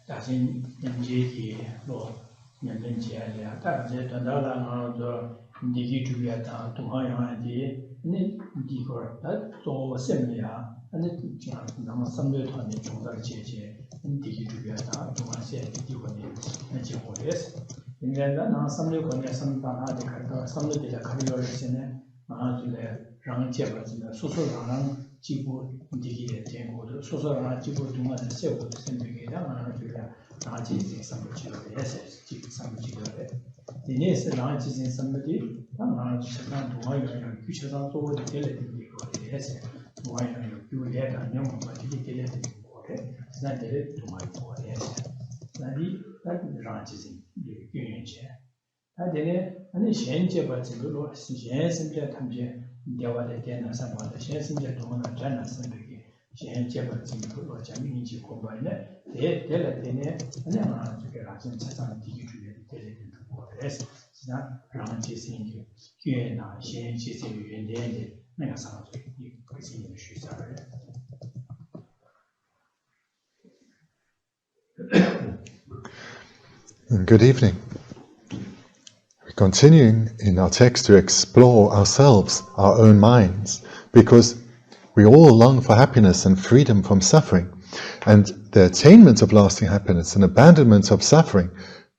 다신 연재기 로 연변지야 다제 단다라가 디기 주야다 동아야지 네 디거다 또 셈이야 아니 진짜 너무 삼대ቷ네 중간 제제 디기 주야다 동아세 디고네 제고레스 인간가 나 삼대권에 삼다하데 가다 삼대자 가리어르시네 마주레 랑제버지나 소소랑 지구 디기에 된고도 소소랑 지구 동안에 세고 생각이라 나는 나지진 삼부지로에 지구 삼부지로에 이네스 나지진 삼부지 나는 지금 동아연을 규칙상 또 될래는 거에 해서 동아연을 규례가 아니면 뭐지 될래는 거에 지난달에 동아연에 나디 나지진 규례체 다들 아니 현재 버지로 현재 탐지 대화에 대한 상관과 현재 동안의 전환 선택이 현재 버지로 자민이 공부하네 대대라되네 아니면 저게 라진 차상 디기 주에 되는 거에서 지난 라지진 규례나 현재 유연된 내가 상황이 그것이 쉬사를 Good evening. We're continuing in our text to explore ourselves, our own minds, because we all long for happiness and freedom from suffering. And the attainment of lasting happiness and abandonment of suffering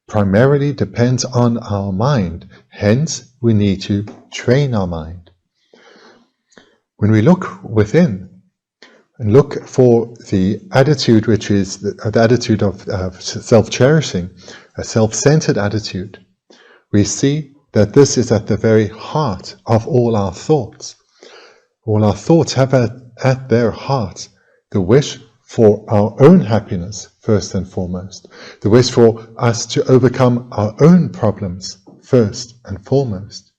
primarily depends on our mind. Hence, we need to train our mind. When we look within, and look for the attitude which is the attitude of self-cherishing, a self-centered attitude, we see that this is at the very heart of all our thoughts. All our thoughts have at their heart the wish for our own happiness, first and foremost. The wish for us to overcome our own problems, first and foremost.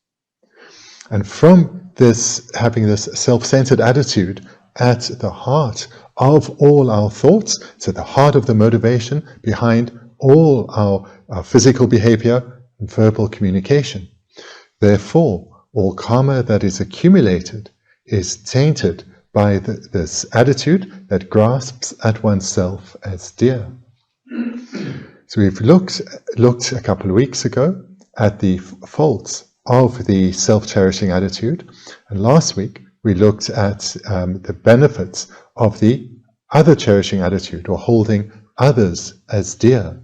And from this, having this self-centered attitude at the heart of all our thoughts, it's at the heart of the motivation behind all our physical behavior and verbal communication. Therefore, all karma that is accumulated is tainted by this attitude that grasps at oneself as dear. So we've looked a couple of weeks ago at the faults of the self-cherishing attitude, and last week we looked at the benefits of the other cherishing attitude, or holding others as dear.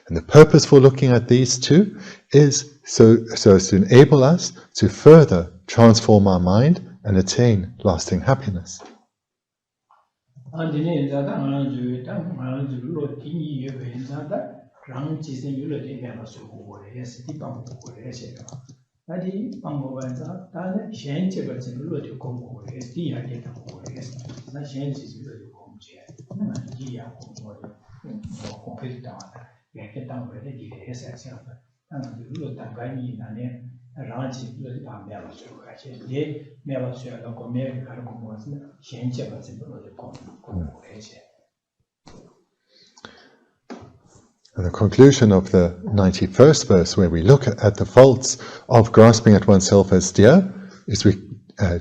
And the purpose for looking at these two is so as to enable us to further transform our mind and attain lasting happiness. And the conclusion of the 91st verse, where we look at the faults of grasping at oneself as dear, is we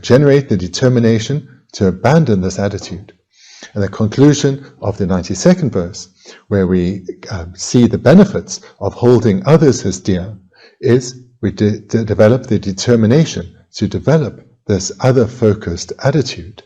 generate the determination to abandon this attitude. And the conclusion of the 92nd verse, where we see the benefits of holding others as dear, is we develop the determination to develop this other-focused attitude.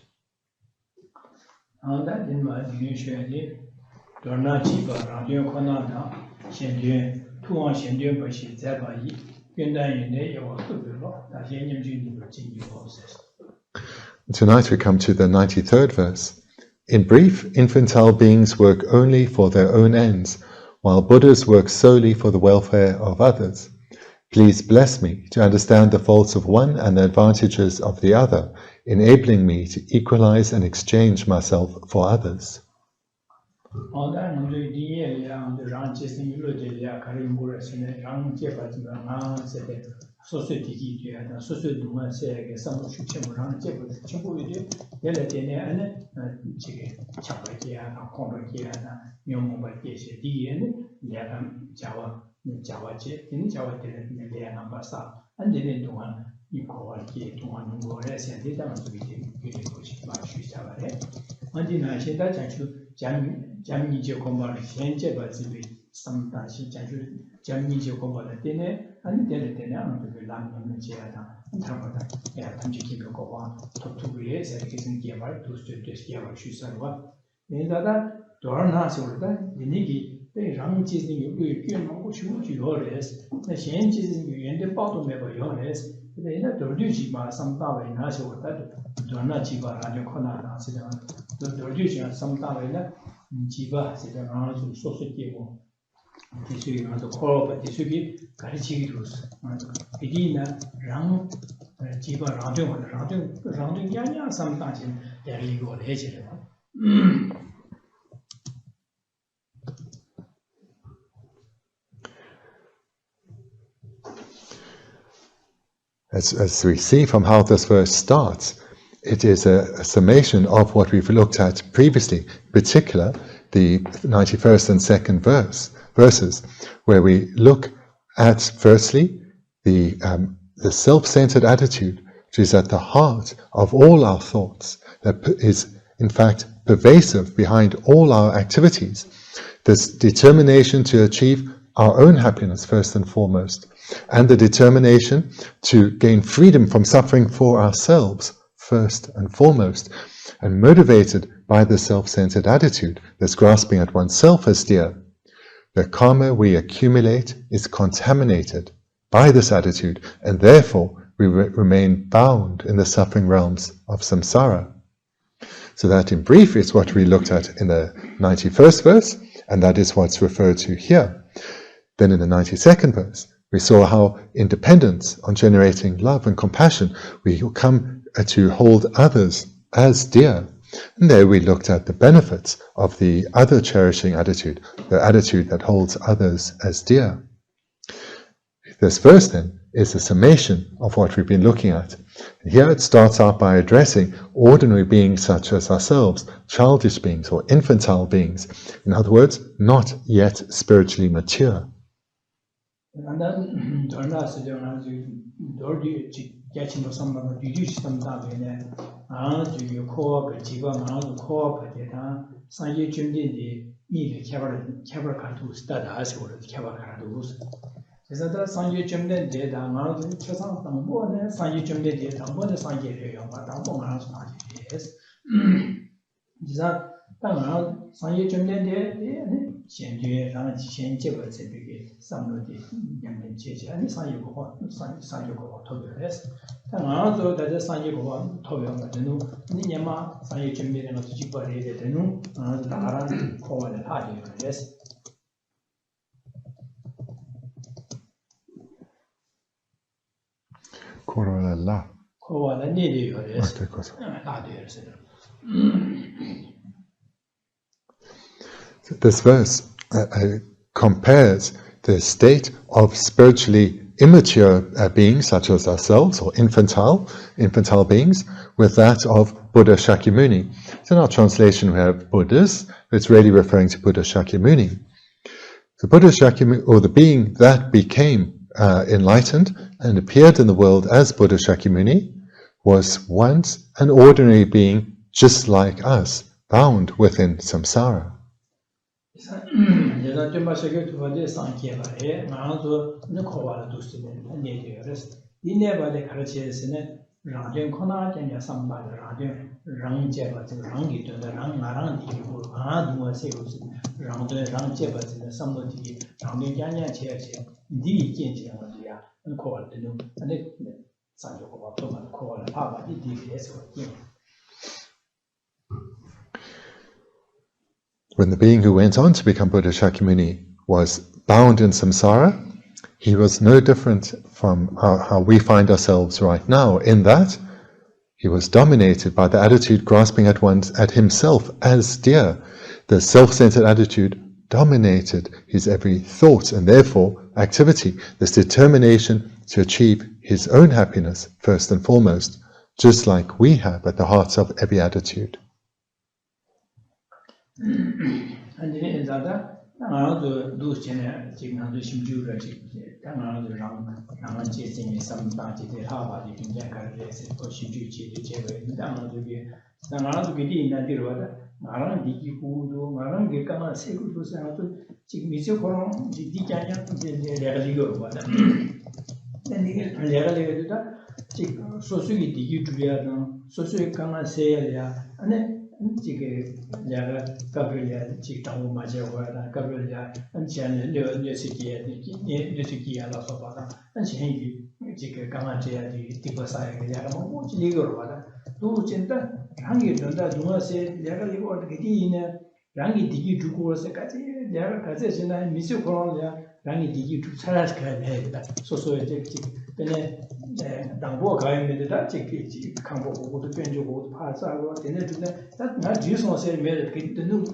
Tonight we come to the 93rd verse. In brief, infantile beings work only for their own ends, while Buddhas work solely for the welfare of others. Please bless me to understand the faults of one and the advantages of the other, enabling me to equalize and exchange myself for others. Mandina Sheda Jamni Jocomba, Shenjeba Zibi, some Jamni Jocomba, Dene, and Dene, and the Lam Chiata, and Tamata, Tamjiki Goa, top 2 years, and kissing Giava, 2 students, Giava, Shusarwa. In that, Dorna Surda, the Niki, the Rang Chising Yores, the Shen Chising and the bottom of Yores, the inner Dorduchima, some power in Asho, that Dorna Chiba, Radio Kona, the Dorducha, some power in Chiba, said around Society. This is the core of this week, Karichirus, Pedina, Rang, Chiba, Random Yanya, sometimes in their legal age. As we see from how this verse starts, it is a summation of what we've looked at previously, in particular the 91st and 2nd verses, where we look at, firstly, the self-centered attitude, which is at the heart of all our thoughts, that is, in fact, pervasive behind all our activities. This determination to achieve our own happiness, first and foremost, and the determination to gain freedom from suffering for ourselves, first and foremost, and motivated by the self-centered attitude that's grasping at oneself as dear. The karma we accumulate is contaminated by this attitude, and therefore we remain bound in the suffering realms of samsara. So that, in brief, is what we looked at in the 91st verse, and that is what's referred to here. Then in the 92nd verse, we saw how in dependence on generating love and compassion, we come to hold others as dear. And there we looked at the benefits of the other cherishing attitude, the attitude that holds others as dear. This verse then is a summation of what we've been looking at. And here it starts out by addressing ordinary beings such as ourselves, childish beings or infantile beings. In other words, not yet spiritually mature. And then catching some of the Buddhist sometimes and you call Chiba Mount Chopa, Sanye Jumdi, need Cavalca to start as well as Cavalcados. Is that Sanye Jumden did amount of Chasam, Sanye Jumde did, and what is Sanye, but yes. Is that Sanye Jumden did? 先觉让先结果这个上头的两边接起来，你上一个话，上一个话投票的是，但俺做在这上一个话投票嘛，等侬你年嘛上一准备那个自己过来的，等侬俺大人考完了他就的是。考完了你的有的是，大对是的。This verse compares the state of spiritually immature beings such as ourselves, or infantile beings, with that of Buddha Shakyamuni. So in our translation we have Buddhas, but it's really referring to Buddha Shakyamuni. The Buddha Shakyamuni, or the being that became enlightened and appeared in the world as Buddha Shakyamuni, was once an ordinary being just like us, bound within samsara. When the being who went on to become Buddha Shakyamuni was bound in samsara, he was no different from how we find ourselves right now, in that he was dominated by the attitude grasping at himself as dear. The self-centered attitude dominated his every thought and therefore activity, this determination to achieve his own happiness first and foremost, just like we have at the heart of every attitude. 나도 도시에 지금 한도 심주를 당하도 랑 제진이 삼다지대 하바지 굉장히 그 심주지의 제외 당하도게 당하도게 있는데로다 나랑 디기고도 나랑 게까마 세고도 생각도 지금 이제 그런 디디냐냐 내가 이거 봐다 근데 내가 내가도 지금 소수기 디기 주야는 소수의 강한 세야야 아니 지금 내가 가브리아 지금 맞아요. 가브리아 안치안에 뇌세기에 뇌세기에 알아서 봐라. 안치행이 지금 강아지야지 디버사에 내가 뭐 이거로 봐라. 또 진짜 한개 된다. 동화세 내가 이거 어떻게 되냐? 랑이 디기 두고서까지 내가 가서 지나 미스 그런야 랑이 디기 두 살아서 가야 돼. 소소에 근데 당보 가야면다 지금 강보고도 변조고 파사고 되네 근데 나 뒤에서 매일 그때는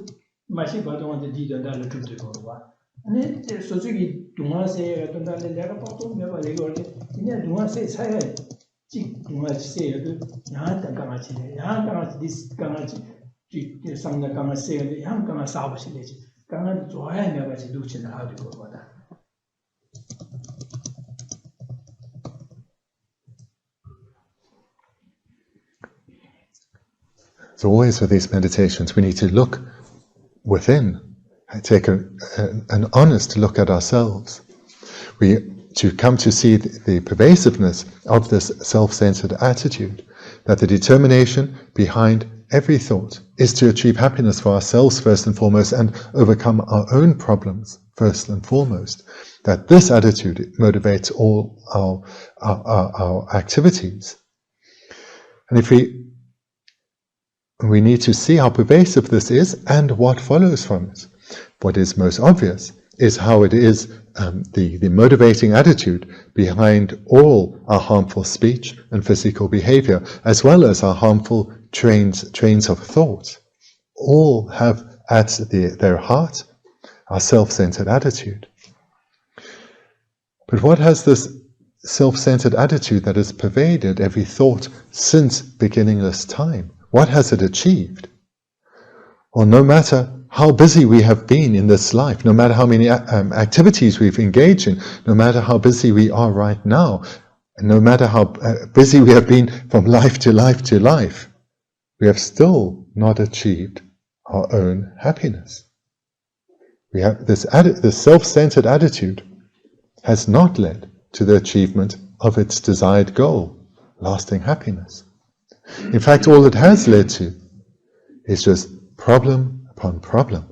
맛이 받아오는데 디던다를 좀 되고 봐. 아니 솔직히 동화세 같은 데는 내가 보통 내가 이거 그냥 동화세 사야 지 동화세도 야한테 강아지네. 야한 디스 강아지 지 상나 강아지에 야한 강아지 사버시래지. 강아지 좋아해 내가 지 놓치는 하도 거다. So always with these meditations, we need to look within, take an honest look at ourselves. To come to see the pervasiveness of this self-centered attitude, that the determination behind every thought is to achieve happiness for ourselves first and foremost, and overcome our own problems first and foremost. That this attitude motivates all our activities. And if we need to see how pervasive this is and what follows from it. What is most obvious is how it is the motivating attitude behind all our harmful speech and physical behavior, as well as our harmful trains of thought. All have at their heart our self-centered attitude. But what has this self-centered attitude that has pervaded every thought since beginningless time? What has it achieved? Well, no matter how busy we have been in this life, no matter how many activities we've engaged in, no matter how busy we are right now, and no matter how busy we have been from life to life to life, we have still not achieved our own happiness. We have this self-centered attitude has not led to the achievement of its desired goal, lasting happiness. In fact, all it has led to is just problem upon problem.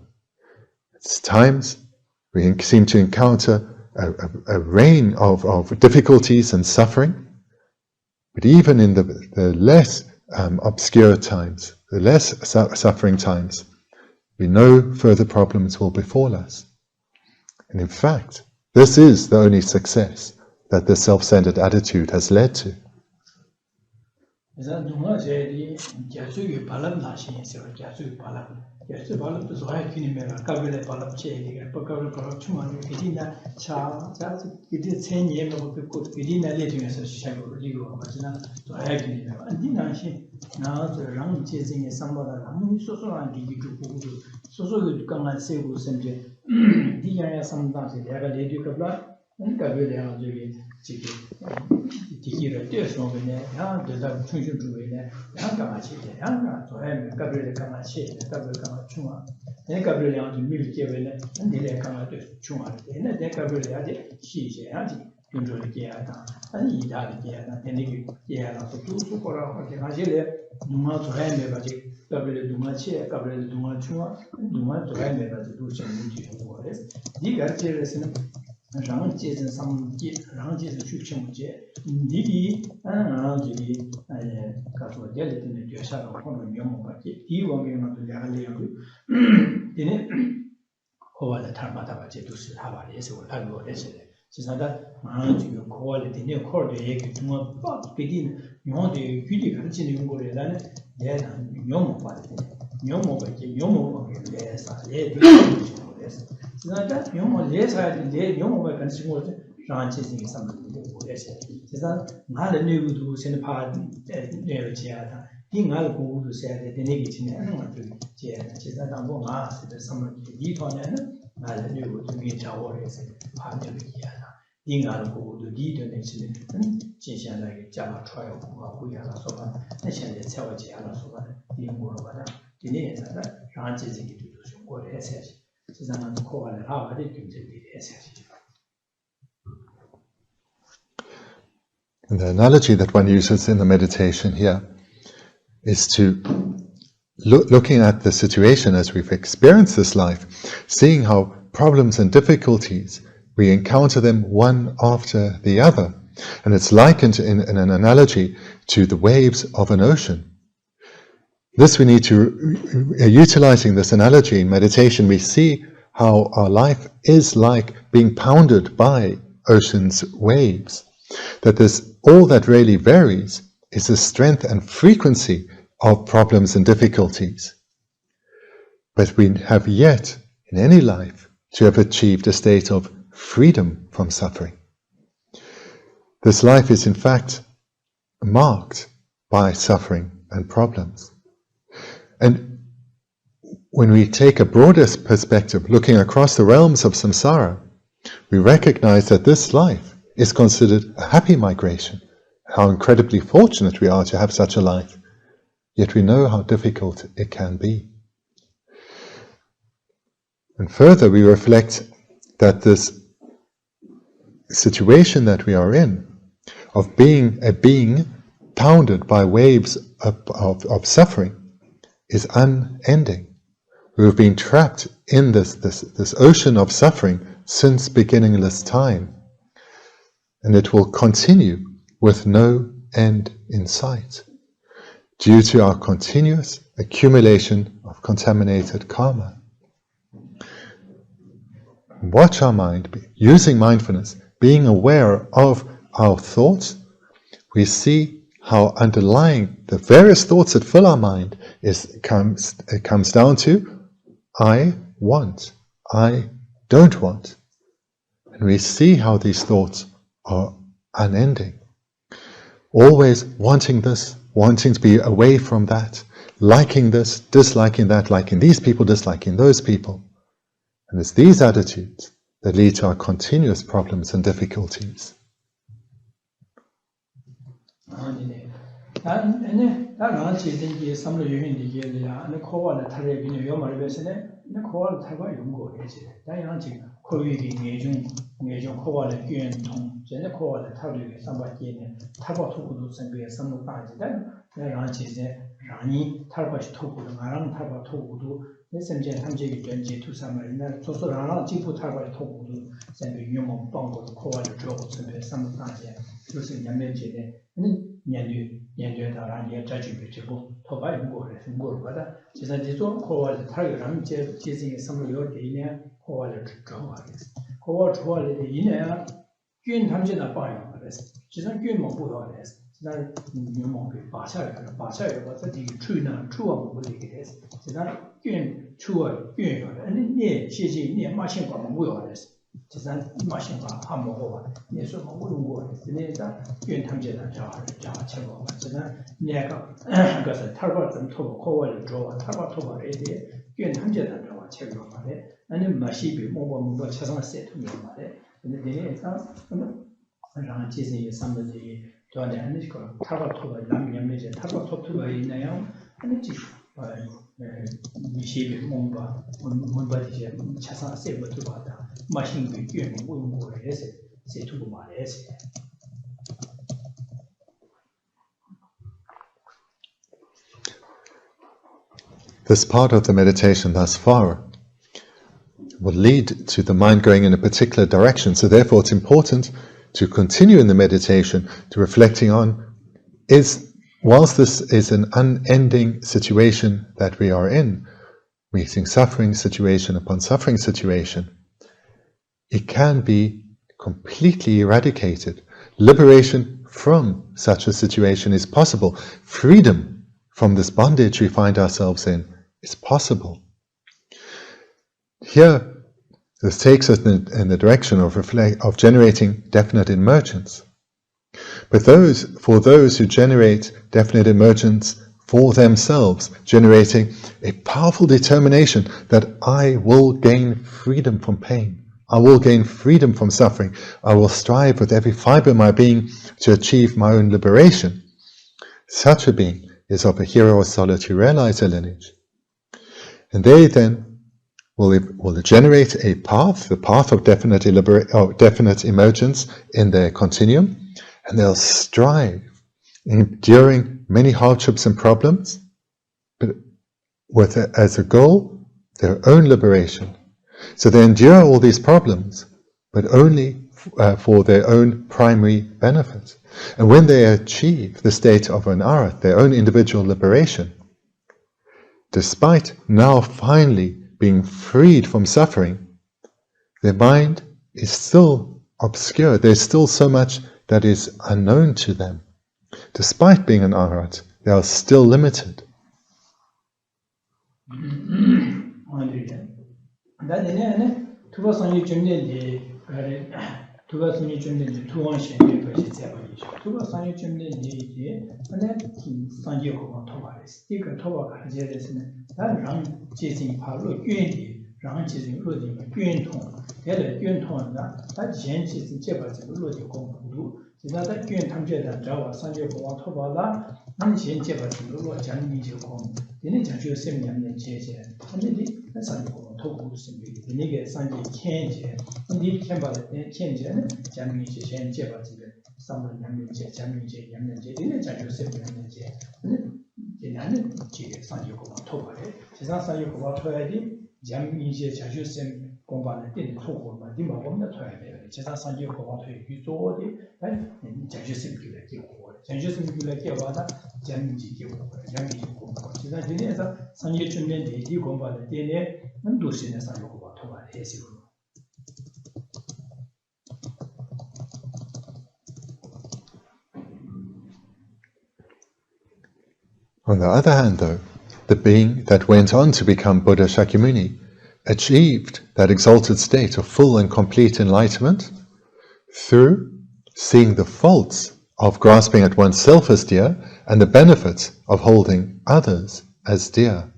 It's times we seem to encounter a rain of difficulties and suffering, but even in the less obscure times, the less suffering times, we know further problems will befall us. And in fact, this is the only success that the self-centered attitude has led to. Dingal Guru said the negative and Chizanabonga, the summer Diton, and you to meet our Dingal Guru, Diton, Chishan like Java trial, Puja, Soba, and Shan Sawaji, Soba, Dimura, Dinay, Ranches into what SS. Chizan call and how I did the SS. And the analogy that one uses in the meditation here is to looking at the situation as we've experienced this life, seeing how problems and difficulties, we encounter them one after the other. And it's likened in an analogy to the waves of an ocean. This we need to, utilizing this analogy in meditation, we see how our life is like being pounded by ocean's waves. That all that really varies is the strength and frequency of problems and difficulties. But we have yet, in any life, to have achieved a state of freedom from suffering. This life is in fact marked by suffering and problems. And when we take a broader perspective, looking across the realms of samsara, we recognize that this life is considered a happy migration. How incredibly fortunate we are to have such a life. Yet we know how difficult it can be. And further, we reflect that this situation that we are in, of being a being pounded by waves of suffering, is unending. We have been trapped in this ocean of suffering since beginningless time. And it will continue with no end in sight, due to our continuous accumulation of contaminated karma. Watch our mind, using mindfulness, being aware of our thoughts. We see how underlying the various thoughts that fill our mind it comes down to I want, I don't want. And we see how these thoughts are unending. Always wanting this, wanting to be away from that, liking this, disliking that, liking these people, disliking those people. And it's these attitudes that lead to our continuous problems and difficulties. This part of the meditation thus far will lead to the mind going in a particular direction. So therefore it's important to continue in the meditation, to reflecting on, whilst this is an unending situation that we are in, meeting suffering situation upon suffering situation, it can be completely eradicated. Liberation from such a situation is possible. Freedom from this bondage we find ourselves in is possible. Here, this takes us in the direction of generating definite emergence. But for those who generate definite emergence for themselves, generating a powerful determination that I will gain freedom from pain. I will gain freedom from suffering. I will strive with every fiber of my being to achieve my own liberation. Such a being is of a hero or solitary realizer lineage. And they then will generate a path, the path of definite emergence in their continuum, and they'll strive, enduring many hardships and problems, but with as a goal, their own liberation. So they endure all these problems, but only for their own primary benefit. And when they achieve the state of an arhat, their own individual liberation, despite now finally being freed from suffering, their mind is still obscure. There's still so much that is unknown to them. Despite being an arhat, they are still limited. On the other hand, though, the being that went on to become Buddha Shakyamuni achieved that exalted state of full and complete enlightenment through seeing the faults of grasping at oneself as dear and the benefits of holding others as dear.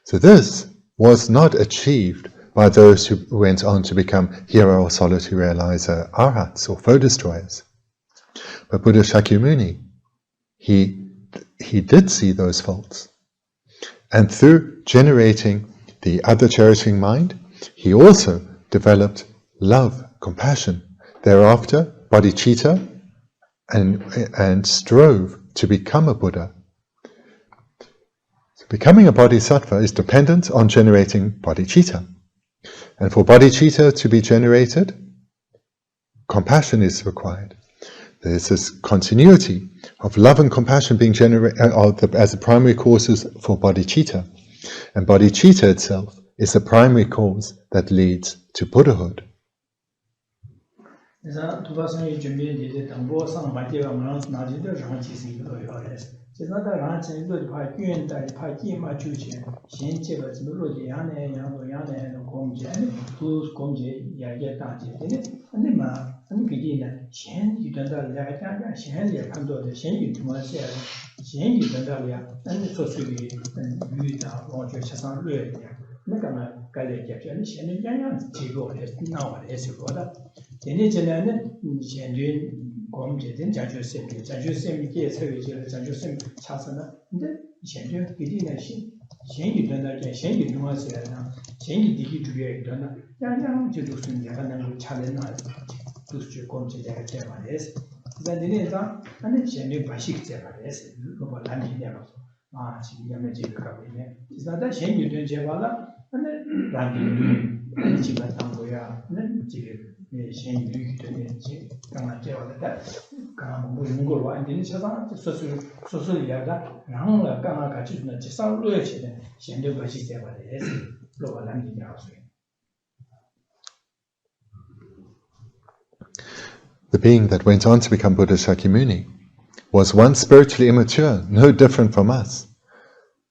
So this was not achieved by those who went on to become hero or solitary realizer arhats or foe destroyers. But Buddha Shakyamuni, he did see those faults. And through generating the other cherishing mind, he also developed love, compassion. Thereafter, bodhicitta, and strove to become a Buddha. So becoming a bodhisattva is dependent on generating bodhicitta. And for bodhicitta to be generated, compassion is required. There's this continuity of love and compassion being generated as the primary causes for bodhicitta. And bodhicitta itself is the primary cause that leads to Buddhahood. The being that went on to become Buddha Shakyamuni was once spiritually immature, no different from us,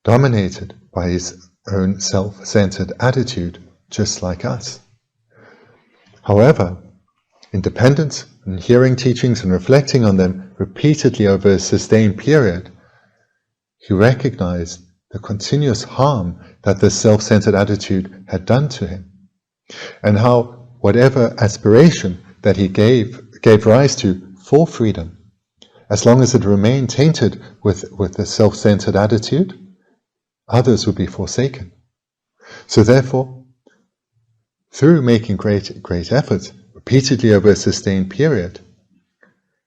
dominated by his own self-centered attitude, just like us. However, independent in hearing teachings and reflecting on them repeatedly over a sustained period, he recognized the continuous harm that this self-centered attitude had done to him, and how whatever aspiration that he gave rise to for freedom, as long as it remained tainted with the self-centered attitude, others would be forsaken. So therefore, through making great effort, repeatedly over a sustained period,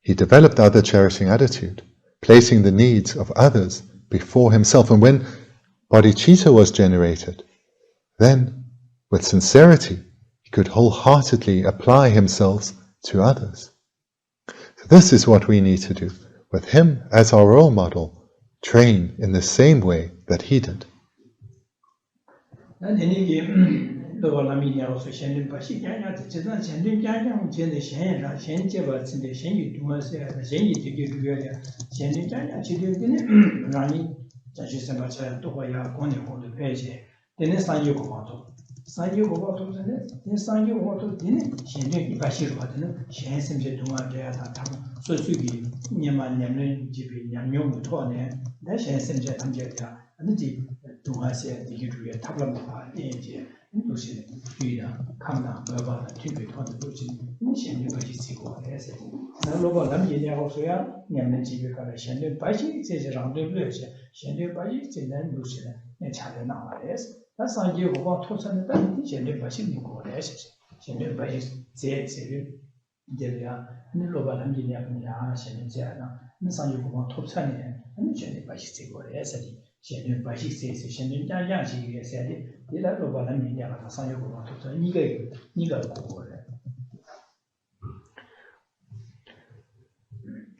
he developed the other cherishing attitude, placing the needs of others before himself. And when bodhicitta was generated, then, with sincerity, he could wholeheartedly apply himself to others. So this is what we need to do. With him as our role model, train in the same way that he did.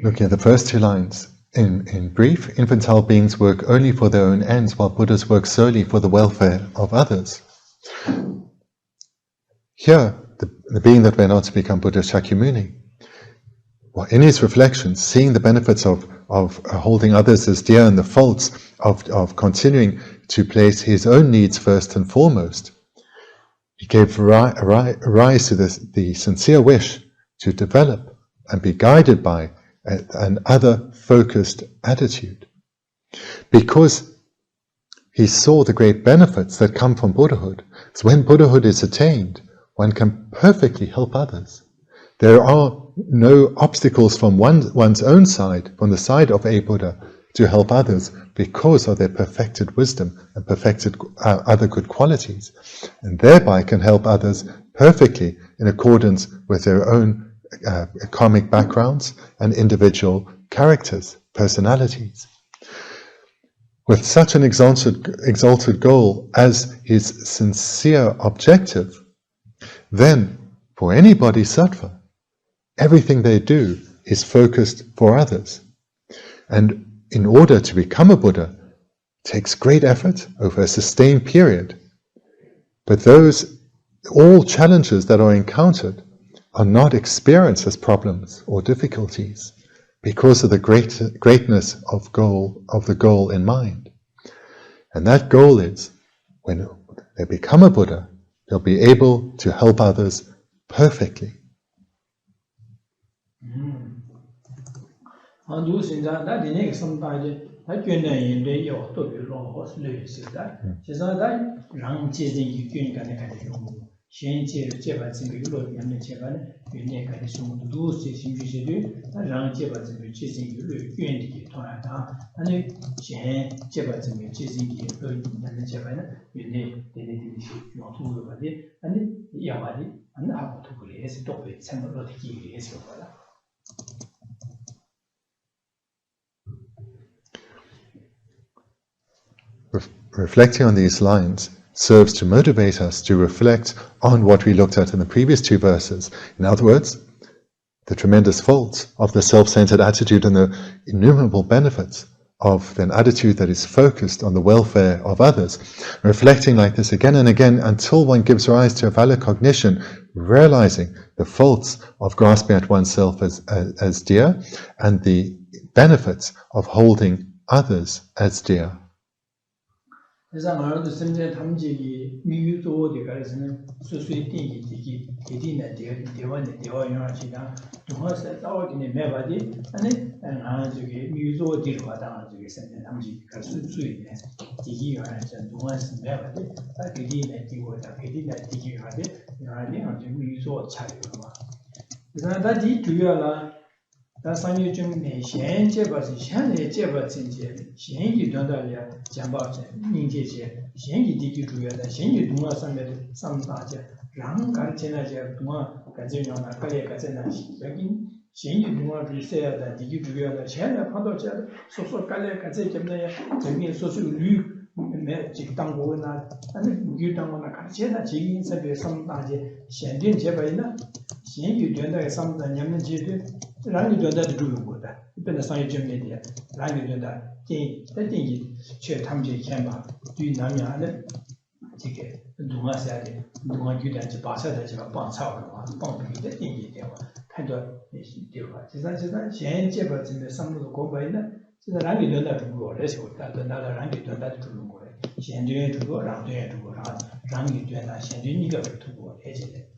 Looking at the first two lines, in brief, infantile beings work only for their own ends, while Buddhas work solely for the welfare of others. Here, the being that went on to become Buddha, Shakyamuni, well, in his reflections, seeing the benefits of holding others as dear and the faults of continuing to place his own needs first and foremost, he gave rise to the sincere wish to develop and be guided by an other-focused attitude. Because he saw the great benefits that come from Buddhahood. So when Buddhahood is attained, one can perfectly help others. There are no obstacles from one's own side, from the side of a Buddha, to help others because of their perfected wisdom and perfected other good qualities, and thereby can help others perfectly in accordance with their own karmic backgrounds and individual characters, personalities. With such an exalted goal as his sincere objective, then for any bodhisattva, everything they do is focused for others. And in order to become a Buddha, takes great effort over a sustained period. But all challenges that are encountered are not experienced as problems or difficulties because of the greatness of the goal in mind. And that goal is, when they become a Buddha, they'll be able to help others perfectly. Reflecting on these lines serves to motivate us to reflect on what we looked at in the previous two verses. In other words, the tremendous faults of the self-centered attitude and the innumerable benefits of an attitude that is focused on the welfare of others. Reflecting like this again and again until one gives rise to a valid cognition, realizing the faults of grasping at oneself as dear and the benefits of holding others as dear. 그래서 말도 선제 탐지기 미유도에 가서는 수수의 띵기 대디나 대원의 대원이라지나 동화서 싸우기는 매바디 아니 저기 미유도 뒤로 가다가 저기 선제 탐지 그 수수의 디기가 전 동화서 매바디 대디나 디고다 대디나 디기가 돼 아니 아주 미유도 차이가 그래서 다지 주요라 다 상유 좀 현재 봐서 현재 제바 진짜 현재 돈달이야 장바체 인계제 현재 디기 주요다 현재 동화 상에 상다자 랑 가르치나자 동화 가지고나 깔에 가지나 여기 현재 동화를 써야다 디기 주요다 현재 판도자 소소 깔에 가지 때문에 저기 소소 류 직당고나 아니 유당고나 가르치나 지인 사배 상다자 현재 제바이나 현재 돈달에 상다 냐면 지도 랑이 된다도 주는 거다. 이번에 상해 좀 내야. 랑이 된다. 띵이 최 탐지 캠바 뒤 남양에 이게 동화사야 돼. 동화 규단지 바사다지 방차로 방비게 띵이 되고看到되고. 지산 현재 버진의 상무도 고바이나 지산 랑이 된다도 주고 그래서 나가 랑이 된다도 주는 거래. 현재에 주고 랑도에 주고 랑이 된다. 현재 니가 두고 해지래.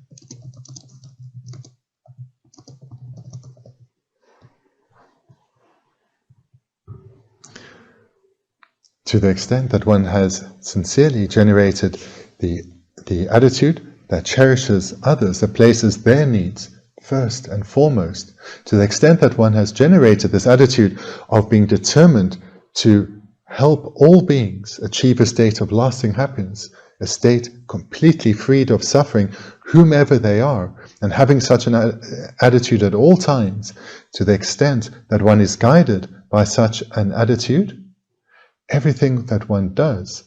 To the extent that one has sincerely generated the attitude that cherishes others, that places their needs first and foremost, to the extent that one has generated this attitude of being determined to help all beings achieve a state of lasting happiness, a state completely freed of suffering, whomever they are, and having such an attitude at all times, to the extent that one is guided by such an attitude, everything that one does,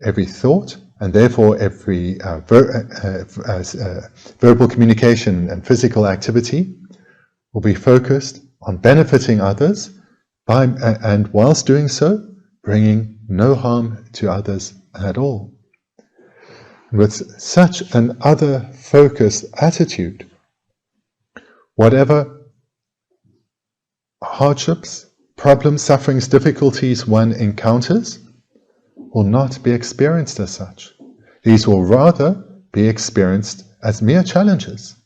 every thought, and therefore every verbal communication and physical activity will be focused on benefiting others and whilst doing so, bringing no harm to others at all. With such an other-focused attitude, whatever hardships, problems, sufferings, difficulties one encounters will not be experienced as such. These will rather be experienced as mere challenges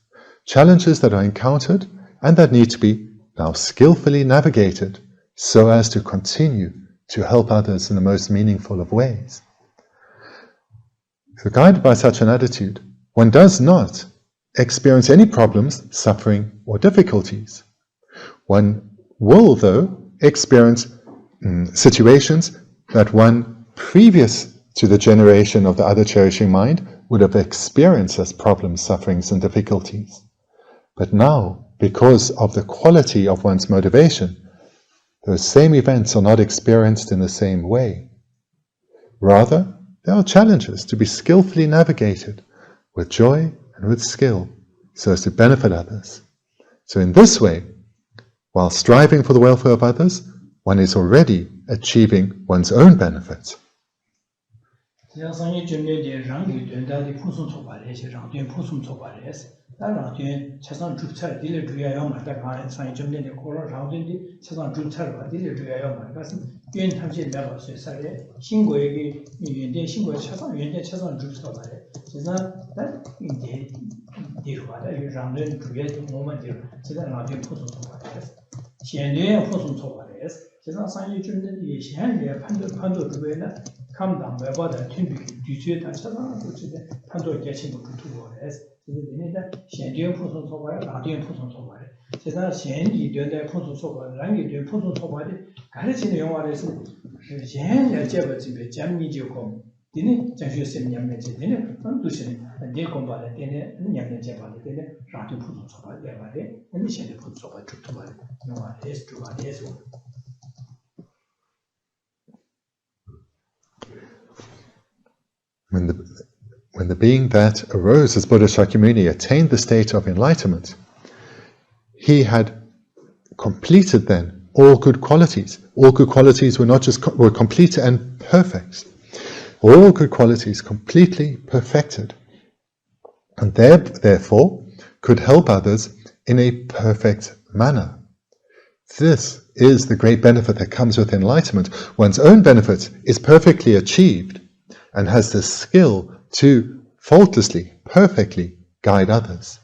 that are encountered and that need to be now skillfully navigated so as to continue to help others in the most meaningful of ways. So guided by such an attitude, one does not experience any problems, suffering, or difficulties. One will, though, experience situations that one, previous to the generation of the other cherishing mind, would have experienced as problems, sufferings, and difficulties. But now, because of the quality of one's motivation, those same events are not experienced in the same way. Rather, there are challenges to be skillfully navigated with joy and with skill, so as to benefit others. So in this way, while striving for the welfare of others, one is already achieving one's own benefit. 지난 상이 주는 이 현재 판도 주변에 감당 매바다 팀비 뒤에 다쳐서 그때 판도 개침도 두고 해서 이제 현재 포선 소바에 라디오 포선 소바에 지난 현지 되는 포선 소바 랑이 되는 포선 소바에 가르치는 영화에서 현재 제가 집에 잠니지고 되는 장수님 냠매지 되는 뜻이 내 공부할 때는 냠매 제발 되는 라디오 포선 소바 내가래 근데 현재 포선 소바 좋다 말이야 영화에서 주가에서 When the being that arose as Buddha Shakyamuni attained the state of enlightenment, he had completed then all good qualities. All good qualities were complete and perfect. All good qualities completely perfected, and therefore could help others in a perfect manner. This is the great benefit that comes with enlightenment. One's own benefit is perfectly achieved and has the skill to faultlessly, perfectly guide others.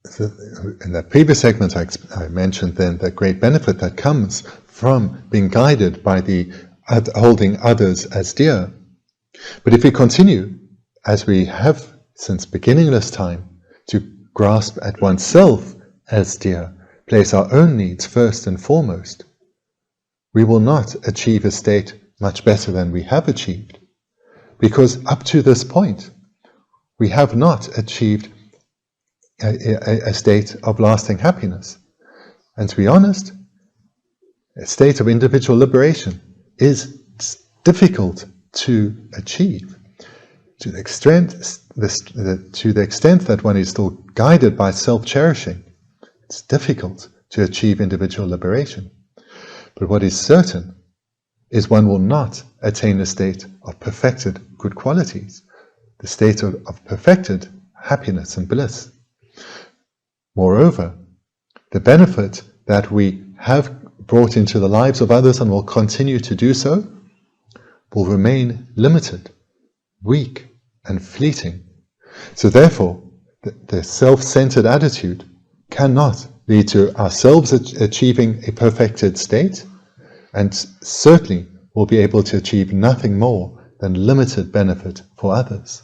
So in the previous segment, I mentioned then the great benefit that comes from being guided by the holding others as dear. But if we continue, as we have since beginningless time, to grasp at oneself as dear, place our own needs first and foremost, we will not achieve a state much better than we have achieved. Because up to this point, we have not achieved a state of lasting happiness. And to be honest, a state of individual liberation is difficult to achieve. To the extent that one is still guided by self-cherishing, it's difficult to achieve individual liberation. But what is certain is one will not attain a state of perfected good qualities, the state of perfected happiness and bliss. Moreover, the benefit that we have brought into the lives of others and will continue to do so will remain limited, weak, and fleeting. So therefore, the self-centered attitude cannot lead to ourselves achieving a perfected state, and certainly will be able to achieve nothing more than limited benefit for others.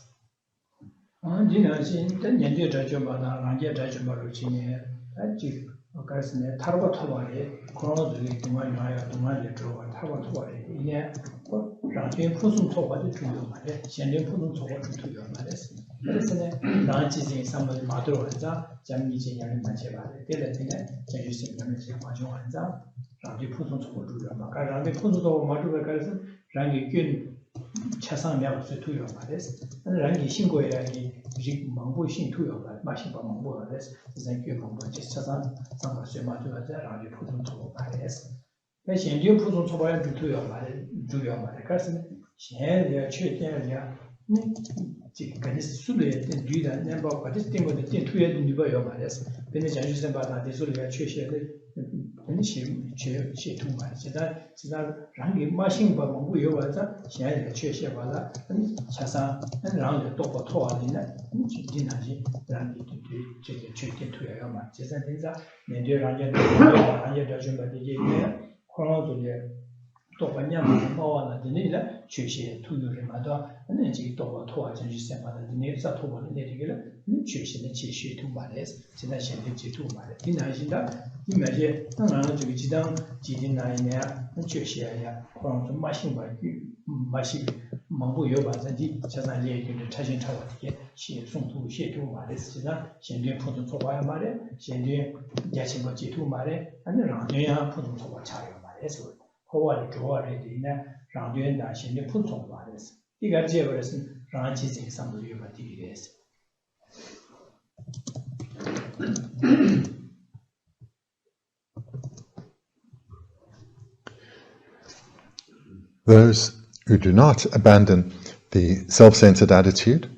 Those who do not abandon the self-centered attitude,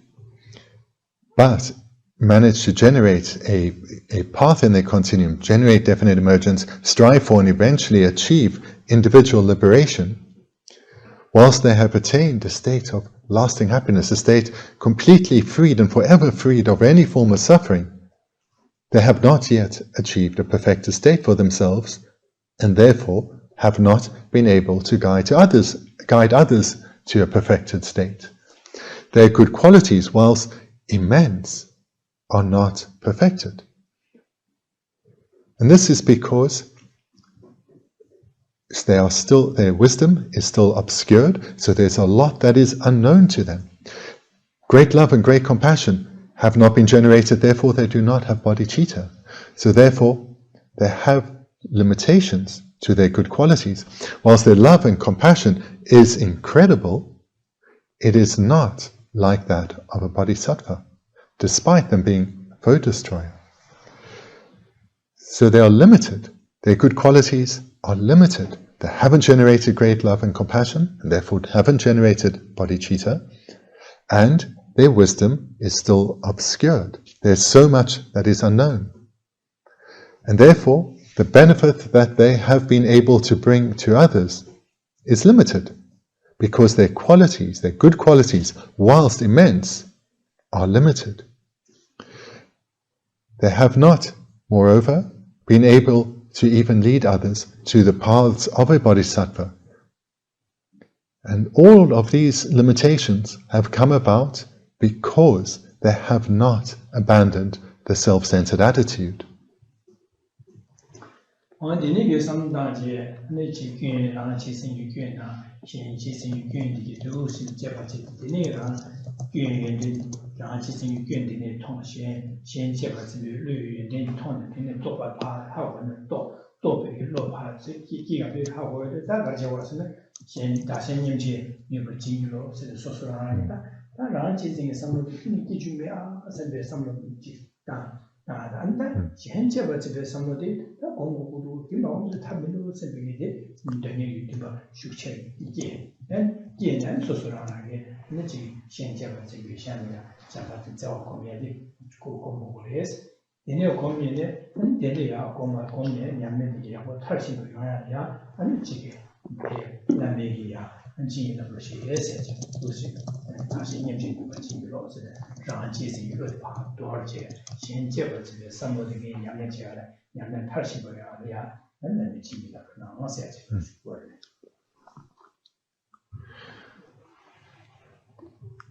but manage to generate a path in their continuum, generate definite emergence, strive for and eventually achieve individual liberation, whilst they have attained a state of lasting happiness, a state completely freed and forever freed of any form of suffering, they have not yet achieved a perfected state for themselves, and therefore have not been able to guide others to a perfected state. Their good qualities, whilst immense, are not perfected. And this is because their wisdom is still obscured, so there's a lot that is unknown to them. Great love and great compassion have not been generated, therefore they do not have bodhicitta. So therefore they have limitations to their good qualities. Whilst their love and compassion is incredible, it is not like that of a bodhisattva, despite them being a foe destroyer. So they are limited. Their good qualities are limited. They haven't generated great love and compassion, and therefore haven't generated bodhicitta, and their wisdom is still obscured. There's so much that is unknown. And therefore, the benefit that they have been able to bring to others is limited, because their qualities, their good qualities, whilst immense, are limited. They have not, moreover, been able to even lead others to the paths of a bodhisattva. And all of these limitations have come about because they have not abandoned the self-centered attitude.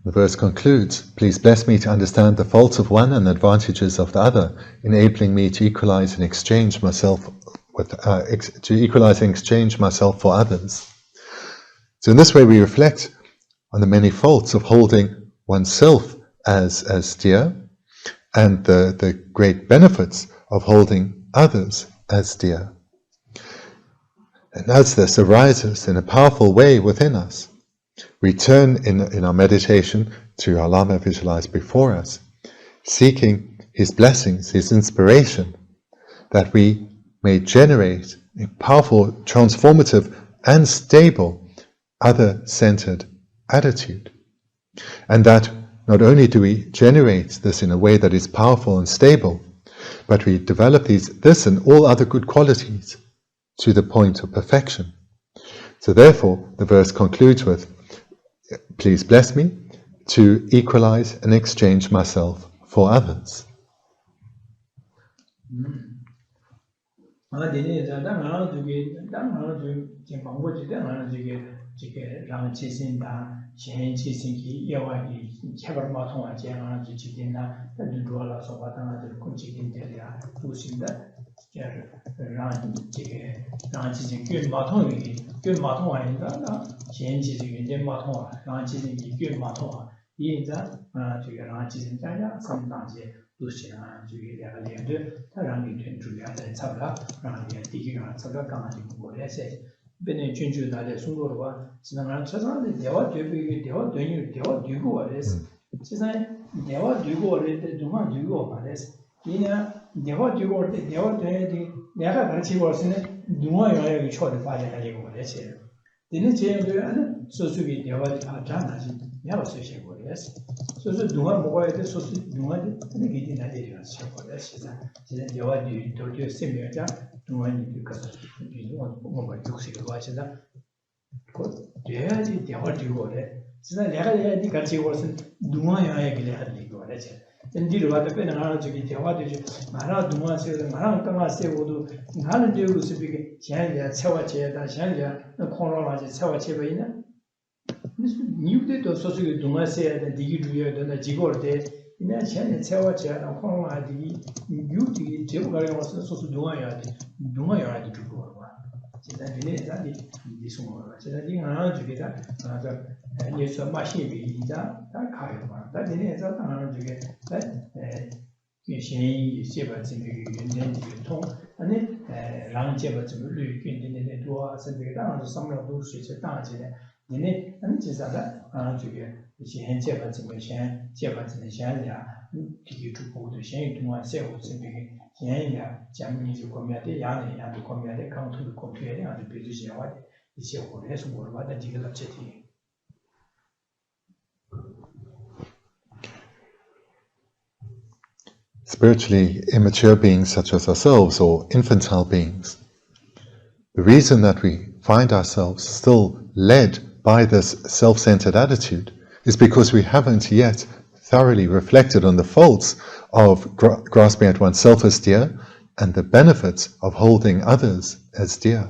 The verse concludes, "Please bless me to understand the faults of one and the advantages of the other, enabling me to equalize and exchange myself for others." So in this way we reflect on the many faults of holding oneself as dear, and the great benefits of holding others as dear. And as this arises in a powerful way within us, we turn in our meditation to our Lama visualized before us, seeking his blessings, his inspiration, that we may generate a powerful, transformative and stable other-centered attitude. And that not only do we generate this in a way that is powerful and stable, but we develop this and all other good qualities to the point of perfection. So therefore, the verse concludes with, "Please bless me to equalize and exchange myself for others." 돼야지 대화 되고래. 진짜 내가 이 같이 것은 누마야에 그래 하는 거래. 인디로 와도 빼는 하나 저기 대화되지 말아 누마세요. 말아 까마세요도 나는 되고 싶게 제가 채워져야 제가 코로나지 채워져 있나? 뉴데도 소소게 누마세야 돼. 디기 주여야 되나 지고르데 이나 제가 채워져야 코로나지 뉴디 제가 가려서 소소 누마야 돼. 누마야 돼 주고 제가 내내자리 이송을 제가 이나 주기다 저 예서 마시비 이자 다 가요 봐. 다 내내자 하나 주게 신이 제가 지금 연전지 통 아니 랑제가 좀 류균인데 도와 선배가 당한 삼로도 수치 당지네 내내 아니 제가 하나 주게 현재가 지금 제가 지금 현재야 되게 주고도 신이 동안 세고 선배가 현이야 장미지 고면에 야는 야도 고면에 강투도 고투에 아주 비주시야 와 이제 오래서 뭘 받아 지금 잡지 Spiritually immature beings such as ourselves or infantile beings, the reason that we find ourselves still led by this self-centered attitude is because we haven't yet thoroughly reflected on the faults of grasping at oneself as dear and the benefits of holding others as dear.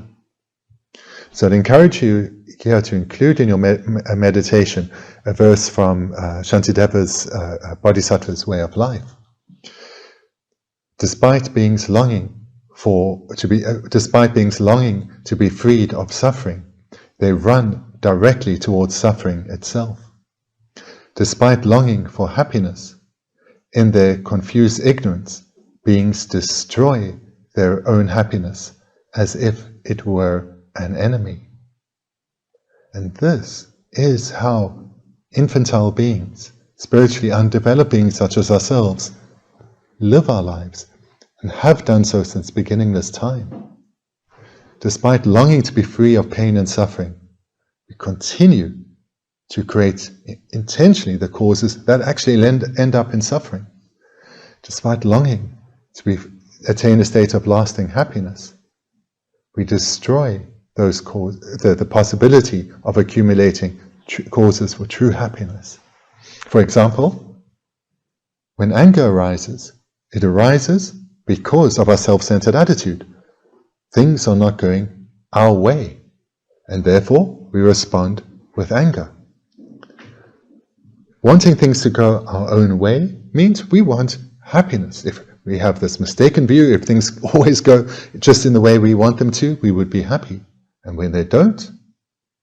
So I'd encourage you here to include in your meditation a verse from Shantideva's Bodhisattva's Way of Life. Despite beings longing to be freed of suffering, they run directly towards suffering itself. Despite longing for happiness, in their confused ignorance, beings destroy their own happiness as if it were an enemy. And this is how infantile beings, spiritually undeveloped beings such as ourselves, live our lives and have done so since beginningless time. Despite longing to be free of pain and suffering, we continue to create intentionally the causes that actually end up in suffering. Despite longing to attain a state of lasting happiness, we destroy those the possibility of accumulating causes for true happiness. For example, when anger arises, it arises because of our self-centered attitude. Things are not going our way, and therefore we respond with anger. Wanting things to go our own way means we want happiness. If we have this mistaken view, if things always go just in the way we want them to, we would be happy. And when they don't,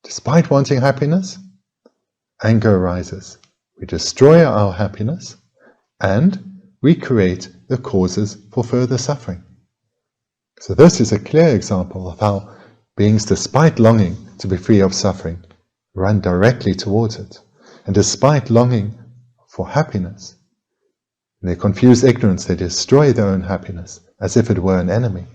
despite wanting happiness, anger arises. We destroy our happiness and we create the causes for further suffering. So this is a clear example of how beings, despite longing to be free of suffering, run directly towards it. And despite longing for happiness, in their confused ignorance, they destroy their own happiness as if it were an enemy.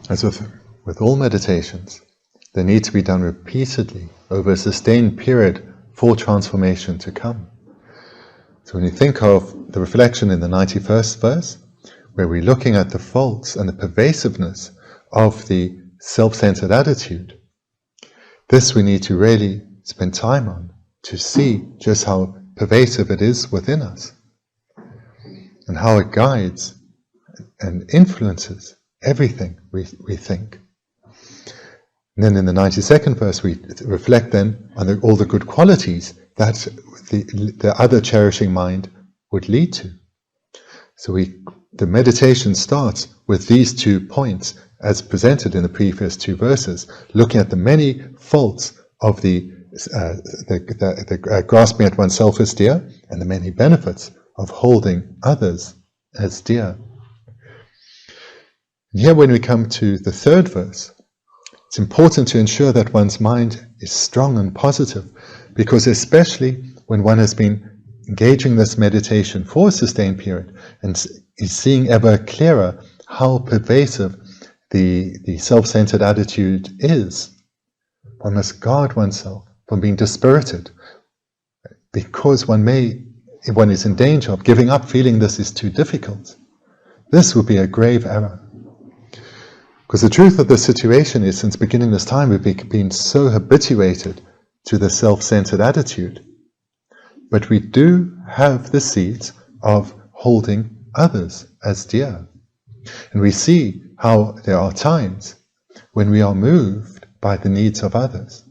As with all meditations, they need to be done repeatedly over a sustained period for transformation to come. So when you think of the reflection in the 91st verse, where we're looking at the faults and the pervasiveness of the self-centered attitude, this we need to really spend time on to see just how pervasive it is within us and how it guides and influences everything we think. And then in the 92nd verse we reflect then on all the good qualities that the other cherishing mind would lead to. So the meditation starts with these 2 points as presented in the previous 2 verses, looking at the many faults of the grasping at oneself as dear and the many benefits of holding others as dear. And here when we come to the 3rd verse, it's important to ensure that one's mind is strong and positive, because especially when one has been engaging this meditation for a sustained period and is seeing ever clearer how pervasive the self-centered attitude is, one must guard oneself from being dispirited, because one is in danger of giving up, feeling this is too difficult. This would be a grave error. Because the truth of the situation is, since beginning this time, we've been so habituated to the self-centered attitude. But we do have the seeds of holding others as dear. And we see how there are times when we are moved by the needs of others.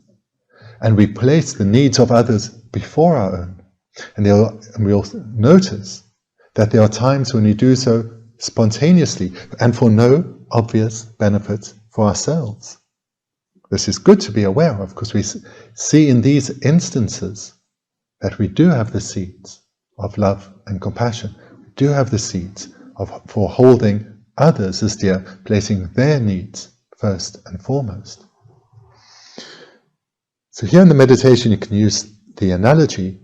And we place the needs of others before our own. And we'll notice that there are times when we do so spontaneously and for no obvious benefits for ourselves. This is good to be aware of, because we see in these instances that we do have the seeds of love and compassion. We do have the seeds for holding others as dear, placing their needs first and foremost. So here in the meditation you can use the analogy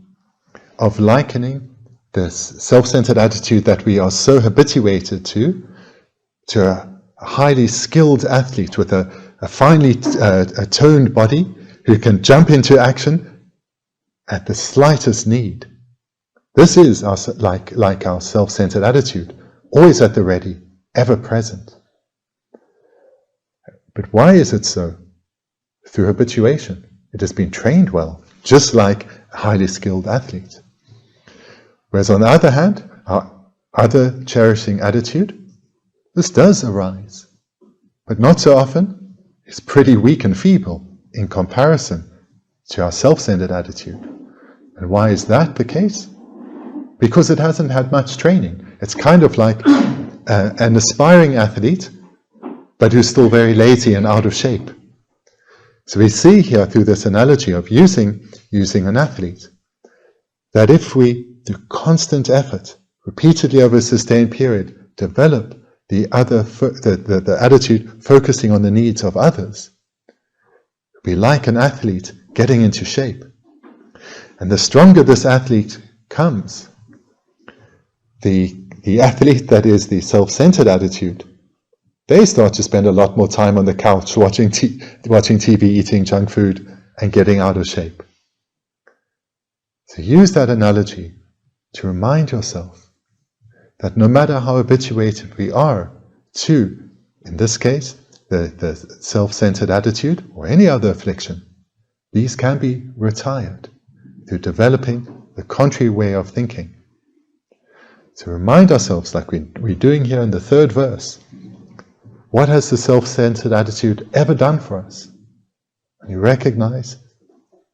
of likening this self-centered attitude that we are so habituated to a highly skilled athlete with a finely toned body who can jump into action at the slightest need. This is like our self-centered attitude, always at the ready, ever present. But why is it so? Through habituation. It has been trained well, just like a highly skilled athlete. Whereas on the other hand, our other cherishing attitude, this does arise, but not so often. It's pretty weak and feeble in comparison to our self-centered attitude. And why is that the case? because it hasn't had much training. It's kind of like an aspiring athlete, but who's still very lazy and out of shape. So we see here through this analogy of using an athlete, that if we do constant effort, repeatedly over a sustained period, develop the attitude focusing on the needs of others, be like an athlete getting into shape. And the stronger this athlete comes, the athlete that is the self-centered attitude, they start to spend a lot more time on the couch watching TV, eating junk food, and getting out of shape. So use that analogy to remind yourself that no matter how habituated we are to, in this case, the self-centered attitude or any other affliction, these can be retired through developing the contrary way of thinking. To remind ourselves, like we're doing here in the third verse, what has the self-centered attitude ever done for us? And you recognize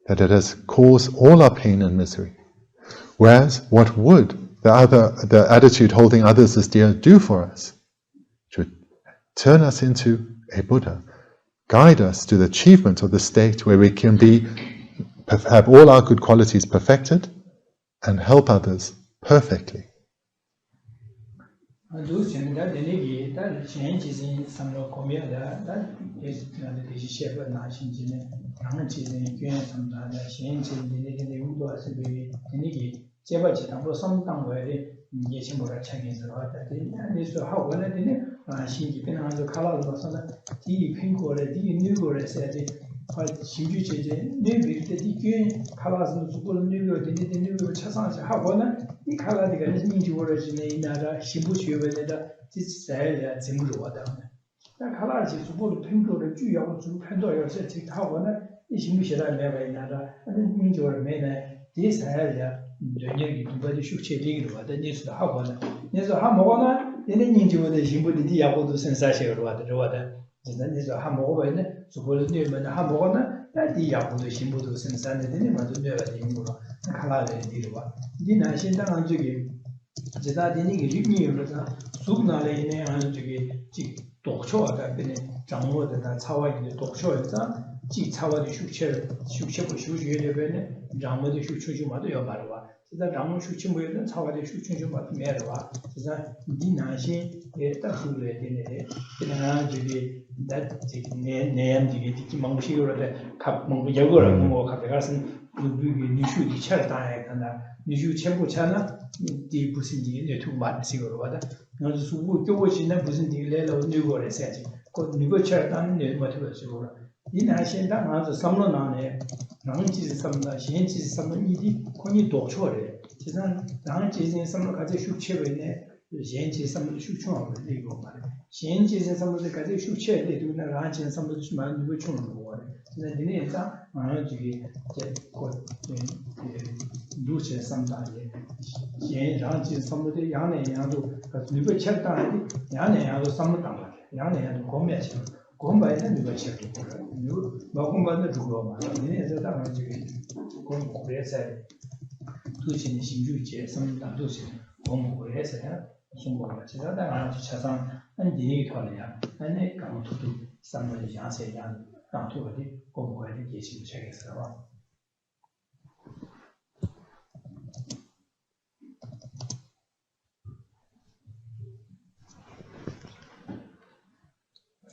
that it has caused all our pain and misery. Whereas, what would the attitude holding others as dear do for us? It would turn us into a Buddha, guide us to the achievement of the state where we can have all our good qualities perfected and help others perfectly.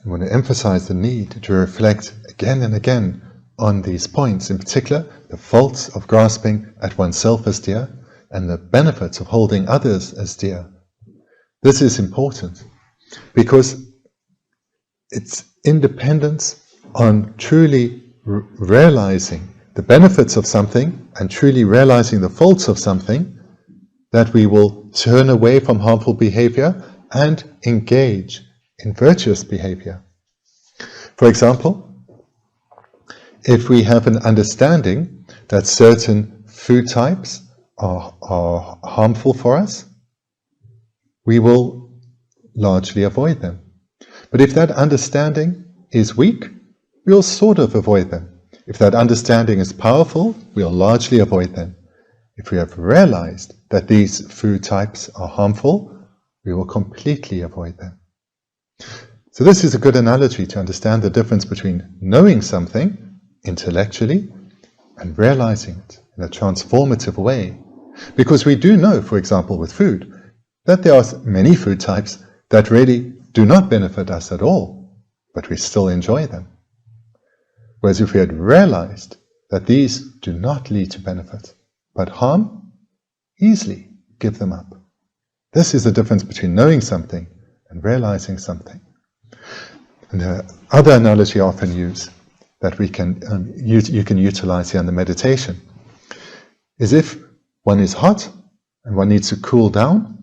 I want to emphasize the need to reflect again and again on these points, in particular the faults of grasping at oneself as dear and the benefits of holding others as dear. This is important because it's independence on truly realizing the benefits of something and truly realizing the faults of something that we will turn away from harmful behavior and engage in virtuous behavior. For example, if we have an understanding that certain food types are harmful for us, we will largely avoid them. But if that understanding is weak, we'll sort of avoid them. If that understanding is powerful, we'll largely avoid them. if we have realized that these food types are harmful, we will completely avoid them. So this is a good analogy to understand the difference between knowing something intellectually and realizing it in a transformative way. Because we do know, for example, with food, that there are many food types that really do not benefit us at all, but we still enjoy them. Whereas if we had realized that these do not lead to benefit, but harm, easily give them up. This is the difference between knowing something and realizing something. And the other analogy I often use that we can you can utilize here in the meditation is if one is hot and one needs to cool down,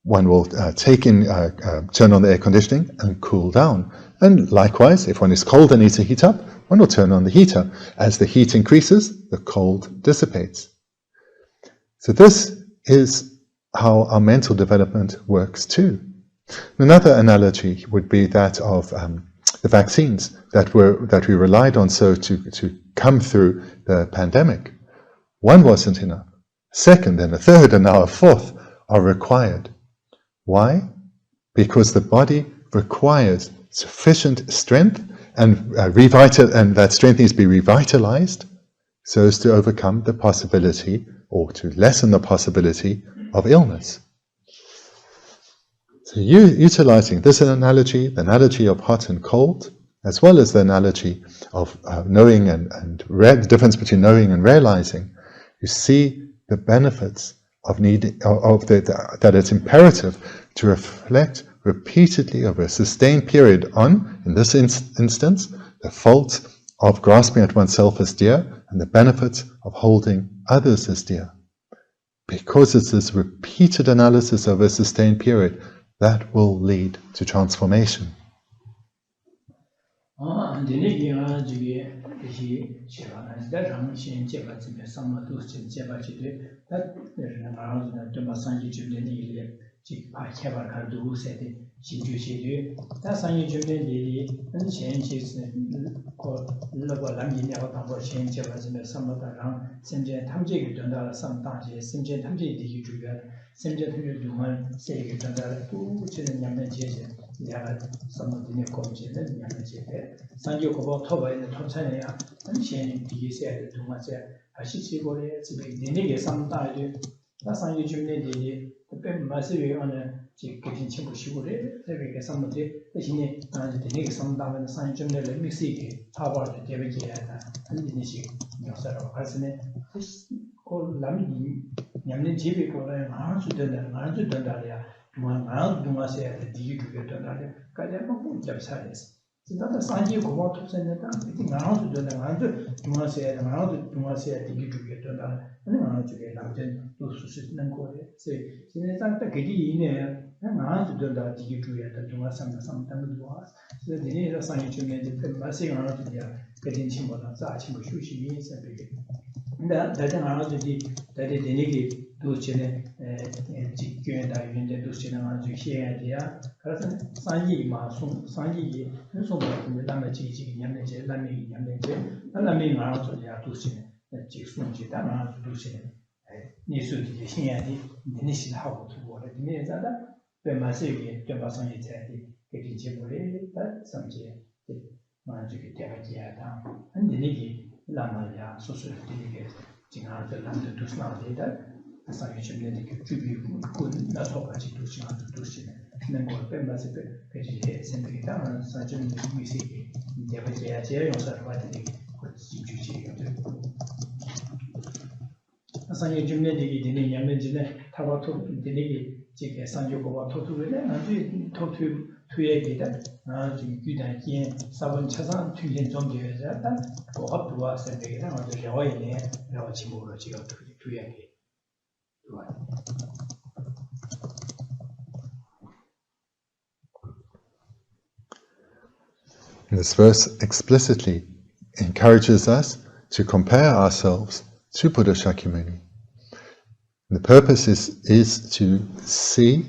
one will turn on the air conditioning and cool down. And likewise, if one is cold and needs to heat up, one will turn on the heater. As the heat increases, the cold dissipates. So this is how our mental development works too. Another analogy would be that of the vaccines that we relied on so to come through the pandemic. One wasn't enough. Second and a third and now a fourth are required. Why? Because the body requires sufficient strength and that strength needs to be revitalized so as to overcome the possibility or to lessen the possibility of illness. So utilizing this analogy, the analogy of hot and cold, as well as the analogy of knowing and the difference between knowing and realizing, you see the benefits of that it's imperative to reflect repeatedly over a sustained period on, in this instance, the faults of grasping at oneself as dear and the benefits of holding others as dear. Because it's this repeated analysis over a sustained period that will lead to transformation. This verse explicitly encourages us to compare ourselves to Buddha Shakyamuni. The purpose is to see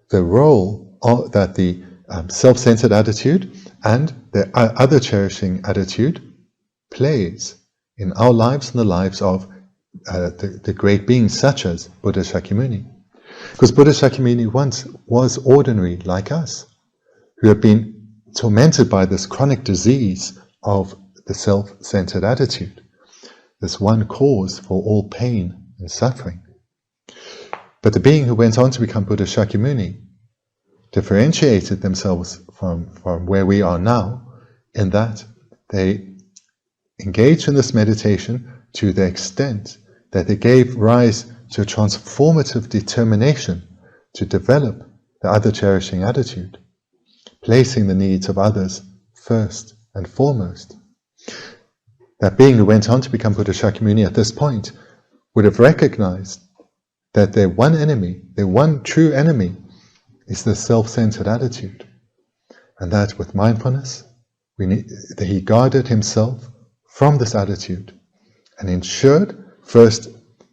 the role that the self-centered attitude and the other cherishing attitude plays in our lives and the lives of the great beings such as Buddha Shakyamuni. Because Buddha Shakyamuni once was ordinary like us, who have been tormented by this chronic disease of the self-centered attitude, this one cause for all pain and suffering. But the being who went on to become Buddha Shakyamuni differentiated themselves from where we are now, in that they engaged in this meditation to the extent that they gave rise to a transformative determination to develop the other-cherishing attitude, placing the needs of others first and foremost. That being who went on to become Buddha Shakyamuni at this point would have recognized that their one enemy, their one true enemy, is the self-centered attitude. And that with mindfulness, that he guarded himself from this attitude and ensured, first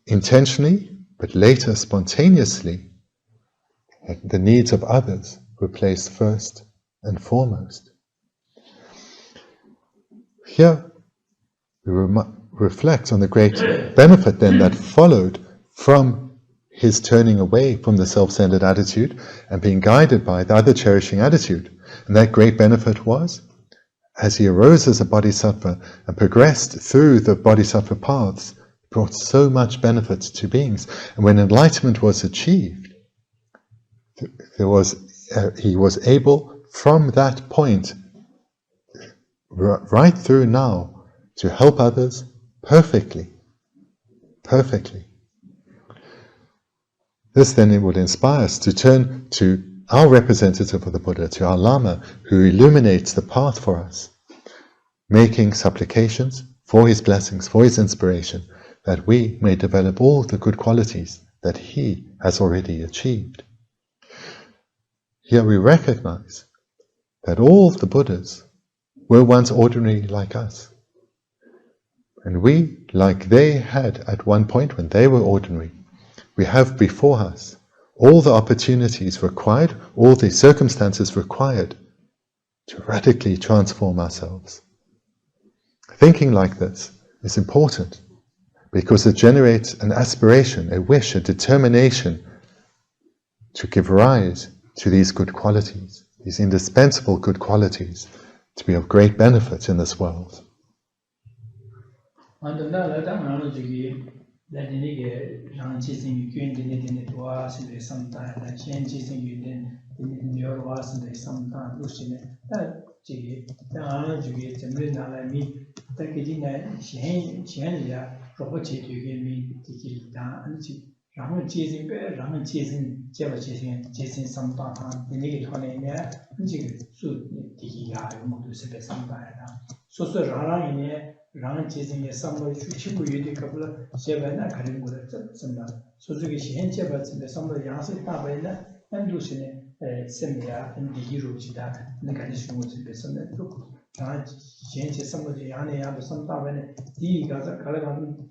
intentionally, but later spontaneously, that the needs of others were placed first and foremost. Here, we reflect on the great benefit then that followed from his turning away from the self-centered attitude and being guided by the other-cherishing attitude. And that great benefit was, as he arose as a bodhisattva and progressed through the bodhisattva paths, brought so much benefit to beings. And when enlightenment was achieved, he was able, from that point, right through now, to help others perfectly. This then it would inspire us to turn to our representative of the Buddha, to our Lama, who illuminates the path for us, making supplications for his blessings, for his inspiration, that we may develop all the good qualities that he has already achieved. Here we recognize that all the Buddhas were once ordinary like us. And we, like they had at one point when they were ordinary, we have before us all the opportunities required, all the circumstances required to radically transform ourselves. Thinking like this is important because it generates an aspiration, a wish, a determination to give rise to these good qualities, these indispensable good qualities, to be of great benefit in this world. rang chasing some chibu yudi couple, Sevena Karimura, Suzuki Henche, but some of the Yansi Tabena, and Lucine, Semia, and the hero Chida, Nakanish was in the Summit. Change some of the Yana, some Tavan, the Gaza Kalagan,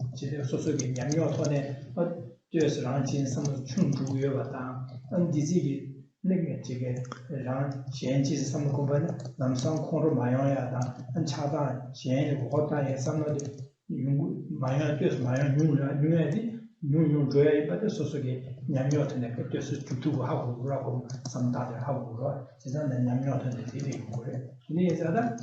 Suzuki, Yamio, but just ranching some Chung Yovata, and Dizzy. Negative changes some company, Namsang Koro Mayada, and Chada, Chen, Hota, and some of the Maya, just Maya, New Joy, but the Sosogi, Yamot, and just to how Rago, some other how Cezanne and Yamot and the TV. Near other,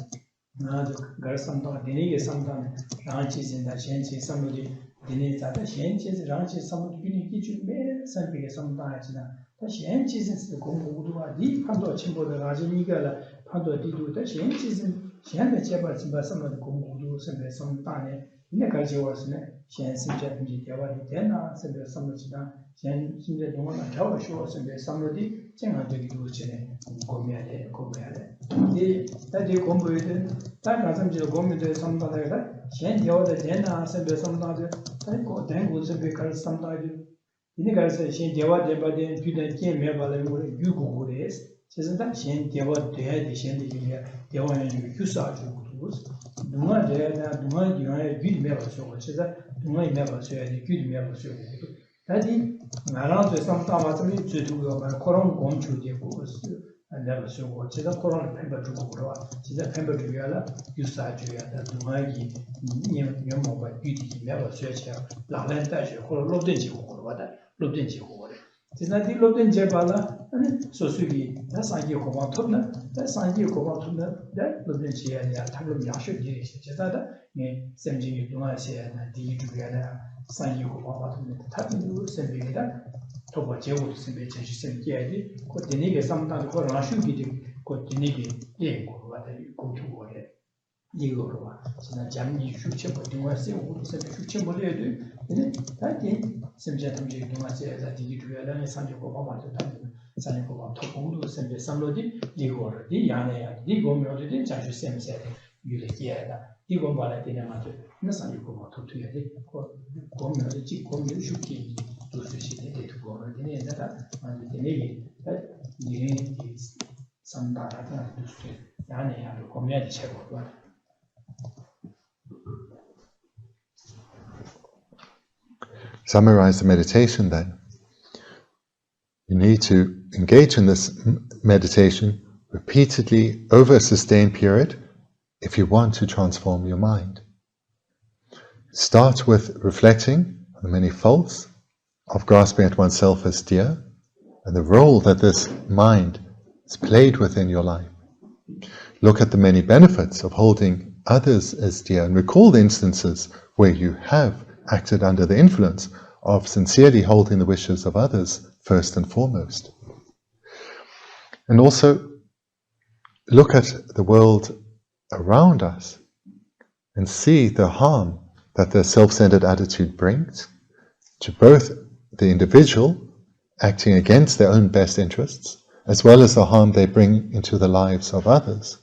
Garsam, Denny, sometimes ranches in the changes, somebody, Denny, other changes, ranches, some of the kitchen, sometimes. 다시 엔치즈스 공부도와 이 판도 침보를 가지니까 판도 디도다 엔치즈 현대 제발 심바서는 공부도 선배선 단에 이내 가지 왔으네 현실적 문제 대화이 되나 선배 선물지다 현 심제 동안은 더 쉬워 선배 선물이 정한적이고 전에 고민해야 돼 이 다시 공부에는 다 가슴지로 고민될 선바다가 현 대화도 되나 선배 선바다 아이고 된고 선배 갈 선바다 In the Garza, she dewa deba de Judah came about you go race. Says that she dewa de the shandy dewa and Yusa to Duma de Duma, you are a good member, so which is that Duma never say a good member. That is around some time to Koron gone to the never so what is a Koran paper to go. She's a paper to Yala, you start to Yala, to my your mobile beauty, never search her, Lalan Dash, or Lobdenji, what Lobdenji. It's not the Lobdenji Bala, so Sugi, that's on you go on to that's on you go on to that Lobdenji and Tablo Yashu, Jada, sending you to my say and D together, sign you go on to the tapping, sending that. Chopa Jewu Simbe Chen Yadi, got the nigger sometimes called Rashugi, got the nigger, what they go to war. Yigorova, so that Jamie Shucha, but you were saying, Shucha, what do you do? That day, some gentlemen do not say that you do a learning Sanjo Obama to Tango, Sanjo Topundu, Sembe Samlodi, Ligor, the Yana, Digo Murder, Jashu Sem said, you like Yada, Digo Balatina Matter, Nasanjo to Yadi, Gomurdi, Gomu Shuki. To go in that and the Navy that is some data to say, Yanni and the community check. Summarize the meditation then. You need to engage in this meditation repeatedly over a sustained period if you want to transform your mind. Start with reflecting on the many faults of grasping at oneself as dear, and the role that this mind has played within your life. Look at the many benefits of holding others as dear, and recall the instances where you have acted under the influence of sincerely holding the wishes of others first and foremost. And also look at the world around us and see the harm that the self-centered attitude brings to both the individual acting against their own best interests, as well as the harm they bring into the lives of others.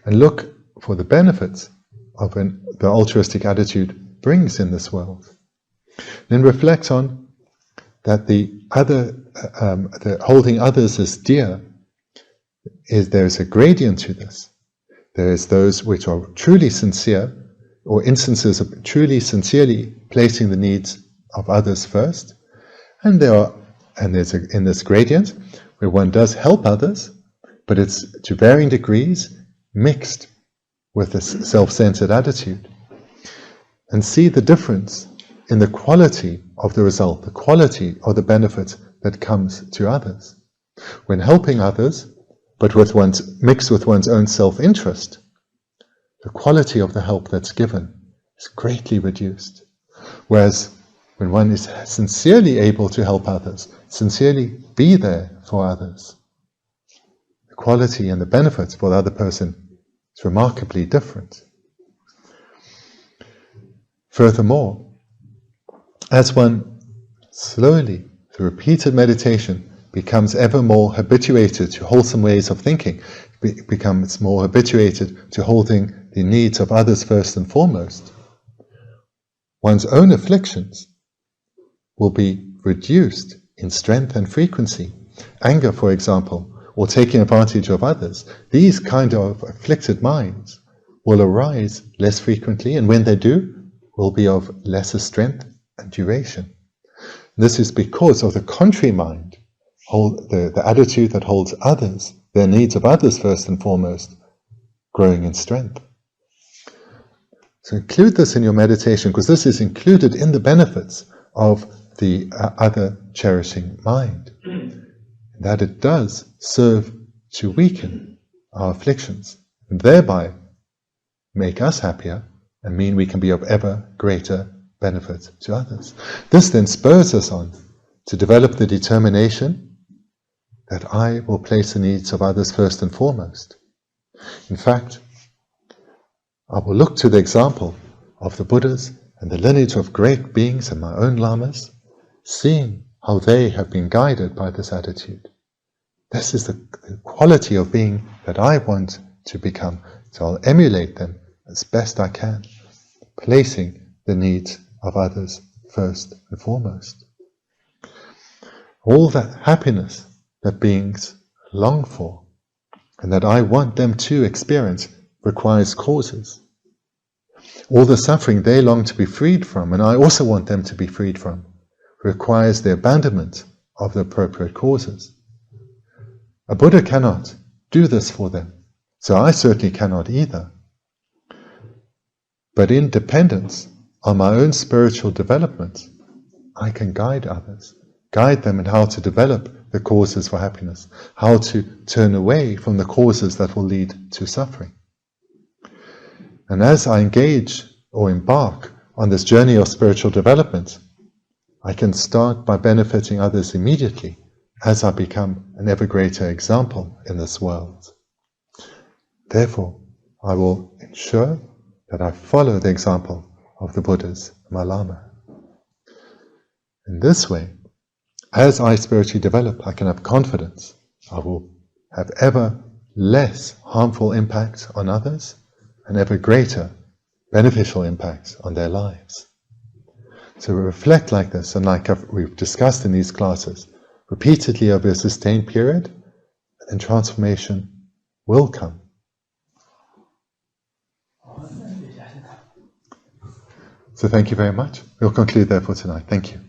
And look for the benefits of the altruistic attitude brings in this world. Then reflect on that the holding others as dear there is a gradient to this. There is those which are truly sincere, or instances of truly sincerely placing the needs of others first, and there's in this gradient where one does help others, but it's to varying degrees mixed with this self-centered attitude. And see the difference in the quality of the result, the quality of the benefit that comes to others. When helping others, but mixed with one's own self-interest, the quality of the help that's given is greatly reduced. Whereas when one is sincerely able to help others, sincerely be there for others, the quality and the benefits for the other person is remarkably different. Furthermore, as one slowly, through repeated meditation, becomes ever more habituated to wholesome ways of thinking, becomes more habituated to holding the needs of others first and foremost, one's own afflictions will be reduced in strength and frequency. Anger, for example, or taking advantage of others, these kind of afflicted minds will arise less frequently, and when they do, will be of lesser strength and duration. This is because of the contrary mind, the attitude that holds others, their needs of others first and foremost, growing in strength. So include this in your meditation, because this is included in the benefits of the other cherishing mind, that it does serve to weaken our afflictions, and thereby make us happier and mean we can be of ever greater benefit to others. This then spurs us on to develop the determination that I will place the needs of others first and foremost. In fact, I will look to the example of the Buddhas and the lineage of great beings and my own lamas, seeing how they have been guided by this attitude. This is the quality of being that I want to become, so I'll emulate them as best I can, placing the needs of others first and foremost. All that happiness that beings long for, and that I want them to experience, requires causes. All the suffering they long to be freed from, and I also want them to be freed from, requires the abandonment of the appropriate causes. A Buddha cannot do this for them, so I certainly cannot either. But in dependence on my own spiritual development, I can guide others, guide them in how to develop the causes for happiness, how to turn away from the causes that will lead to suffering. And as I engage or embark on this journey of spiritual development, I can start by benefiting others immediately as I become an ever greater example in this world. Therefore, I will ensure that I follow the example of the Buddhas, my Lama. In this way, as I spiritually develop, I can have confidence. I will have ever less harmful impact on others and ever greater beneficial impact on their lives. So we reflect like this, and like we've discussed in these classes, repeatedly over a sustained period, and transformation will come. So thank you very much. We'll conclude there for tonight. Thank you.